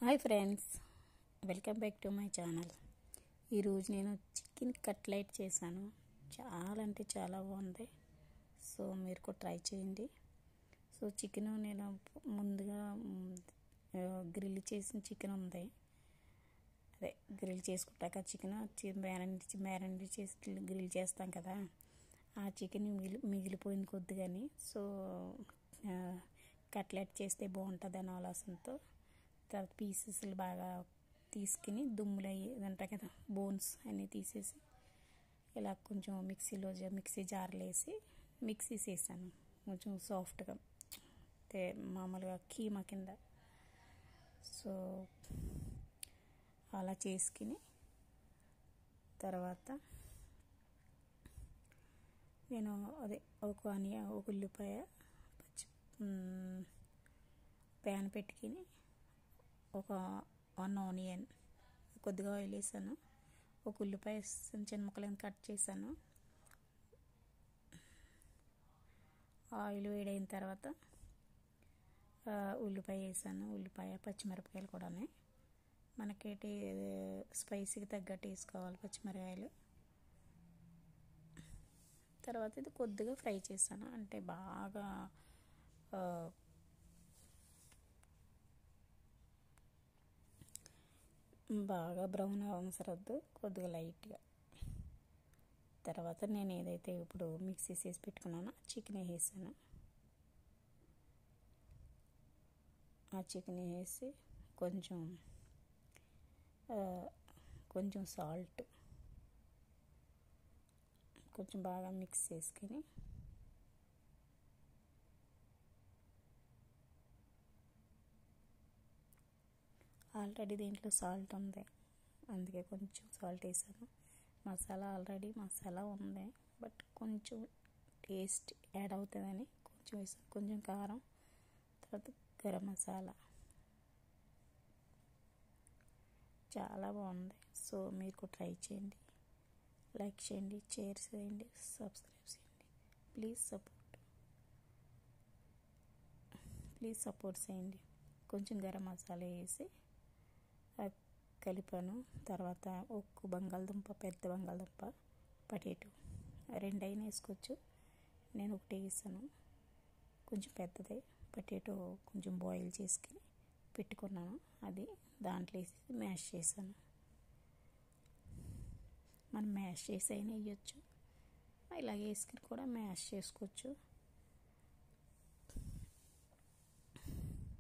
Hi friends, welcome back to my channel. ఈరోజు నేను chicken cutlet చేశాను. చాలా అంటే చాలా బాగుంది. సో మీరు కూడా ట్రై చేయండి. సో చికెన్ నేను ముందుగా గ్రిల్ చేసిన చికెన్ ఉంది. అదే గ్రిల్ చేసుకుంటాక చికెన్ మ్యారినేట్ చేసి గ్రిల్ చేస్తాం కదా, ఆ చికెన్ మిగిలిపోయింది కొద్దిగాని. సో కట్లెట్ చేస్తే బాగుంటుంది అనే ఆలోచనతో తర్వాత పీసెస్లు బాగా తీసుకుని దుమ్ములు అయ్యి అంటాయి కదా, బోన్స్ అన్నీ తీసేసి ఇలా కొంచెం మిక్సీ జార్లో వేసి మిక్సీ చేసాను. కొంచెం సాఫ్ట్గా అంటే మామూలుగా కీమా కింద. సో అలా చేసుకుని తర్వాత నేను ఒక ఉల్లిపాయ ప్యాన్ పెట్టుకుని ఒక 1 ఆనియన్ కొద్దిగా ఆయిల్ వేసాను. ఒక ఉల్లిపాయ చిన్న ముక్కలను కట్ చేశాను. ఆయిల్ వేడైన తర్వాత ఉల్లిపాయ వేసాను. ఉల్లిపాయ పచ్చిమిరపకాయలు కూడా మనకేటి స్పైసీకి తగ్గట్టు వేసుకోవాలి పచ్చిమిరపకాయలు. తర్వాత ఇది కొద్దిగా ఫ్రై చేశాను, అంటే బాగా బ్రౌన్ అవసరద్దు, కొద్దిగా లైట్గా. తర్వాత నేను ఏదైతే ఇప్పుడు మిక్సీ చేసి పెట్టుకున్నానో చికెన్ వేసాను. ఆ చికెన్ వేసి కొంచెం సాల్ట్ కొంచెం బాగా మిక్స్ చేసుకుని ఆల్రెడీ దీంట్లో సాల్ట్ ఉంది, అందుకే కొంచెం సాల్ట్ వేసాను. మసాలా ఉంది, బట్ కొంచెం టేస్ట్ యాడ్ అవుతుందని కొంచెం వేసాను. కొంచెం కారం, తర్వాత గరం మసాలా. చాలా బాగుంది. సో మీరు ట్రై చేయండి, లైక్ చేయండి, షేర్ చేయండి, సబ్స్క్రైబ్ చేయండి. ప్లీజ్ సపోర్ట్ చేయండి. కొంచెం గరం మసాలా వేసి కలిపాను. తర్వాత ఒక పెద్ద బంగాళదుంప, పొటాటో 2 అయినా వేసుకోవచ్చు. నేను ఒకటి వేసాను, కొంచెం పెద్దది. పొటాటో కొంచెం బాయిల్ చేసుకుని పెట్టుకున్నాను, అది దాంట్లో వేసి మ్యాష్ చేశాను. మనం మ్యాష్ చేసి అయినా వేయచ్చు, ఇలా వేసుకుని కూడా మ్యాష్ చేసుకోవచ్చు.